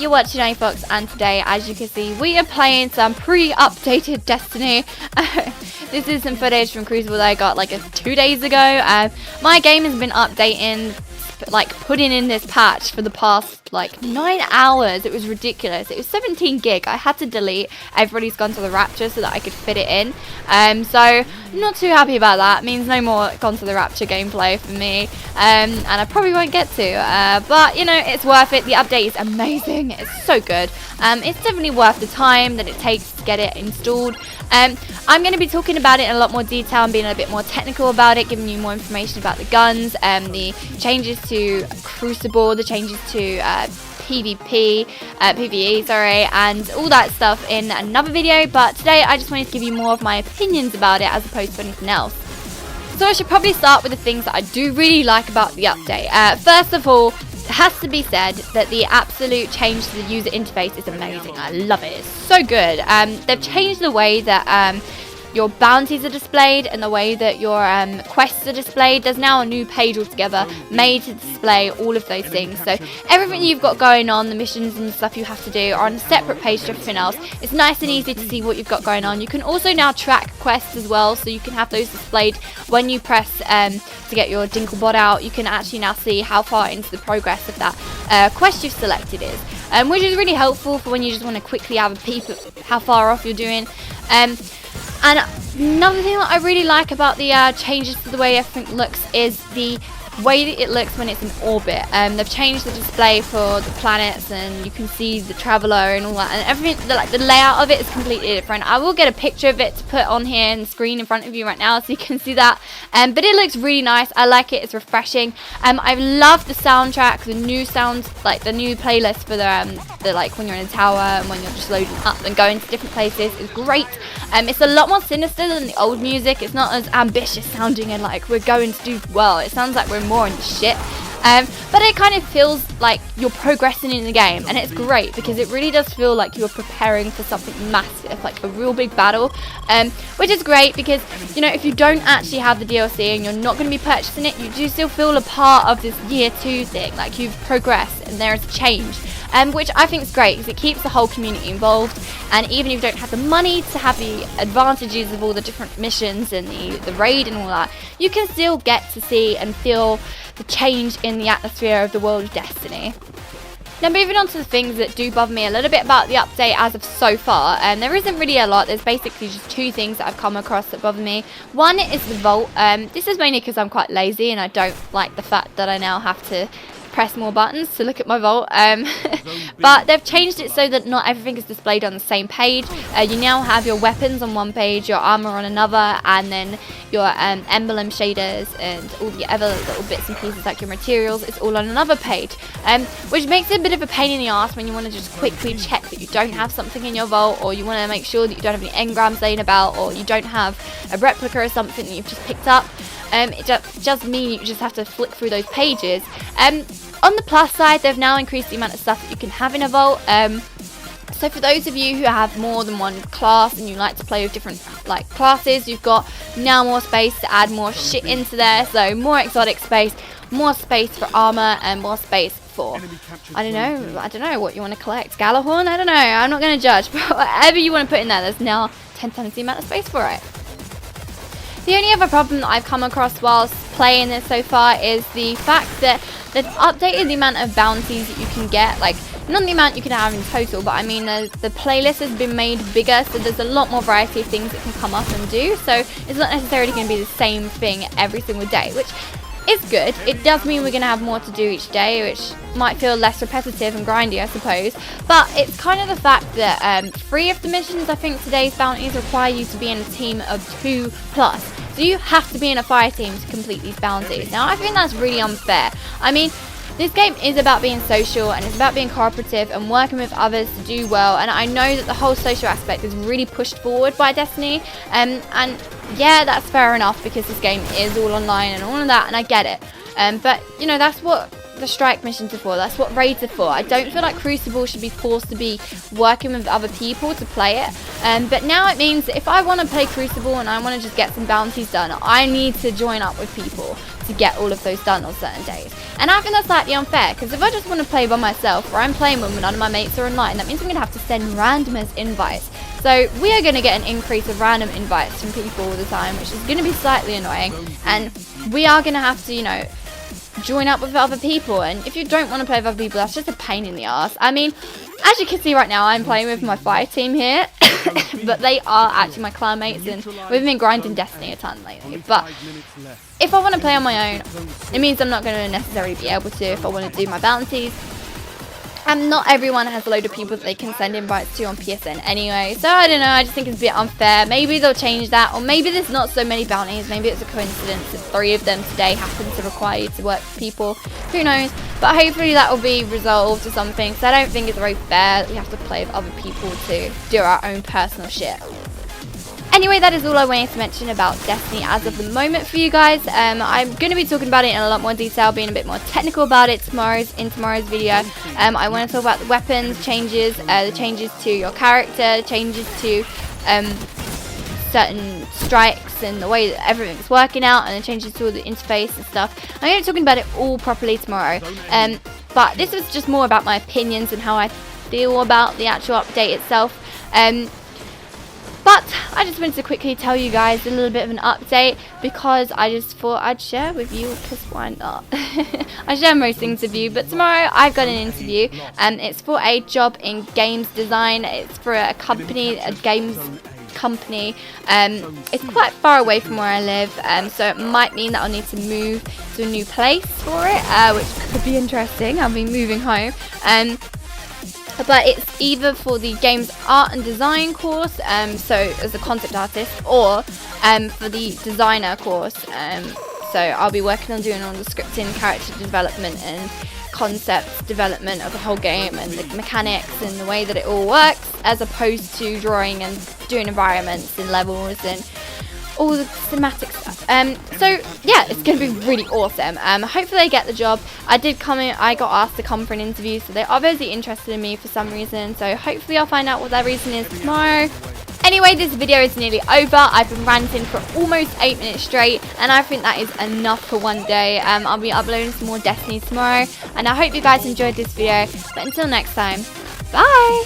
you're watching iFox, and today, as you can see, we are playing some pre-updated Destiny. This is some footage from Crucible that I got like 2 days ago. My game has been updating, like putting in this patch for the past like 9 hours. It was ridiculous. It was 17 gig. I had to delete Everybody's Gone to the Rapture so that I could fit it in. So not too happy about that. It means no more Gone to the Rapture gameplay for me, and I probably won't get to, but you know, it's worth it. The update is amazing. It's so good. It's definitely worth the time that it takes to get it installed. I'm going to be talking about it in a lot more detail and being a bit more technical about it, giving you more information about the guns, the changes to Crucible, the changes to PvE, and all that stuff in another video. But today I just wanted to give you more of my opinions about it as opposed to anything else. So I should probably start with the things that I do really like about the update. First of all, it has to be said that the absolute change to the user interface is amazing. I love it. It's so good. They've changed the way that your bounties are displayed and the way that your quests are displayed. There's now a new page altogether made to display all of those things. So everything you've got going on, the missions and stuff you have to do, are on a separate page to everything else. It's nice and easy to see what you've got going on. You can also now track quests as well, so you can have those displayed when you press to get your Dinklebot out. You can actually now see how far into the progress of that quest you've selected is, which is really helpful for when you just want to quickly have a peep at how far off you're doing. And another thing that I really like about the changes to the way everything looks is the way that it looks when it's in orbit. They've changed the display for the planets, and you can see the traveler and all that, and everything. The layout of it is completely different. I will get a picture of it to put on here on the screen in front of you right now so you can see that. But it looks really nice. I like it. It's refreshing. I love the soundtrack, the new sounds, like the new playlist for the like when you're in a tower and when you're just loading up and going to different places is great. It's a lot more sinister than the old music. It's not as ambitious sounding and like we're going to do well. It sounds like we're more in the shit. But it kind of feels like you're progressing in the game, and it's great because it really does feel like you're preparing for something massive, like a real big battle, which is great because, you know, if you don't actually have the DLC and you're not going to be purchasing it, you do still feel a part of this year 2 thing, like you've progressed and there is a change. Which I think is great because it keeps the whole community involved, and even if you don't have the money to have the advantages of all the different missions and the raid and all that, you can still get to see and feel the change in the atmosphere of the world of Destiny. Now moving on to the things that do bother me a little bit about the update as of so far, there isn't really a lot. There's basically just 2 things that I've come across that bother me. One is the vault. This is mainly because I'm quite lazy and I don't like the fact that I now have to press more buttons to look at my vault, but they've changed it so that not everything is displayed on the same page. You now have your weapons on one page, your armor on another, and then your emblem shaders and all the other little bits and pieces like your materials, it's all on another page, which makes it a bit of a pain in the ass when you want to just quickly check that you don't have something in your vault, or you want to make sure that you don't have any engrams laying about, or you don't have a replica or something that you've just picked up. It just means you just have to flick through those pages. On the plus side, they've now increased the amount of stuff that you can have in a vault. So for those of you who have more than one class and you like to play with different like classes, you've got now more space to add more shit into there. So more exotic space, more space for armor, and more space for, I don't know what you want to collect. Galahorn? I don't know. I'm not going to judge. But whatever you want to put in there, there's now 10 times the amount of space for it. The only other problem that I've come across whilst playing this so far is the fact that they've updated the amount of bounties that you can get, like not the amount you can have in total, but I mean the playlist has been made bigger, so there's a lot more variety of things that can come up and do, so it's not necessarily going to be the same thing every single day, which is good. It does mean we're going to have more to do each day, which might feel less repetitive and grindy, I suppose, but it's kind of the fact that 3 of the missions, I think today's bounties, require you to be in a team of 2+. So you have to be in a fire team to complete these bounties. Now I think that's really unfair. I mean, this game is about being social and it's about being cooperative and working with others to do well, and I know that the whole social aspect is really pushed forward by Destiny, and yeah, that's fair enough because this game is all online and all of that, and I get it, but you know, that's what the strike missions are for, that's what raids are for. I don't feel like Crucible should be forced to be working with other people to play it, but now it means that if I want to play Crucible and I want to just get some bounties done, I need to join up with people to get all of those done on certain days. And I think that's slightly unfair, because if I just want to play by myself, or I'm playing when none of my mates are online, that means I'm going to have to send randomers invites. So we are going to get an increase of random invites from people all the time, which is going to be slightly annoying. And we are going to have to, you know, join up with other people. And if you don't want to play with other people, that's just a pain in the ass. I mean, as you can see right now, I'm playing with my fire team here. But they are actually my clan mates, and we've been grinding Destiny a ton lately. But if I want to play on my own, it means I'm not going to necessarily be able to if I want to do my bounties. And not everyone has a load of people that they can send invites to on PSN anyway. So I don't know, I just think it's a bit unfair. Maybe they'll change that, or maybe there's not so many bounties. Maybe it's a coincidence that 3 of them today happen to require you to work for people. Who knows? But hopefully that will be resolved or something. So I don't think it's very fair that we have to play with other people to do our own personal shit. Anyway, that is all I wanted to mention about Destiny as of the moment for you guys. I'm going to be talking about it in a lot more detail, being a bit more technical about it in tomorrow's video. I want to talk about the weapons changes, the changes to your character, changes to certain strikes and the way that everything's working out, and the changes to all the interface and stuff. I'm going to be talking about it all properly tomorrow. But this was just more about my opinions and how I feel about the actual update itself. But I just wanted to quickly tell you guys a little bit of an update, because I just thought I'd share with you, because why not? I share most things with you, but tomorrow I've got an interview, and it's for a job in games design. It's for a company, a games company. It's quite far away from where I live, so it might mean that I'll need to move to a new place for it, which could be interesting. I'll be moving home. But it's either for the games art and design course, so as a concept artist, or for the designer course. So I'll be working on doing all the scripting, character development, and concept development of the whole game, and the mechanics and the way that it all works, as opposed to drawing and doing environments and levels and all the thematic stuff. So yeah, it's going to be really awesome. Hopefully I get the job. I got asked to come for an interview, so they're obviously interested in me for some reason, so hopefully I'll find out what their reason is tomorrow. Anyway, this video is nearly over. I've been ranting for almost 8 minutes straight, and I think that is enough for one day. I'll be uploading some more Destiny tomorrow, and I hope you guys enjoyed this video. But until next time, bye!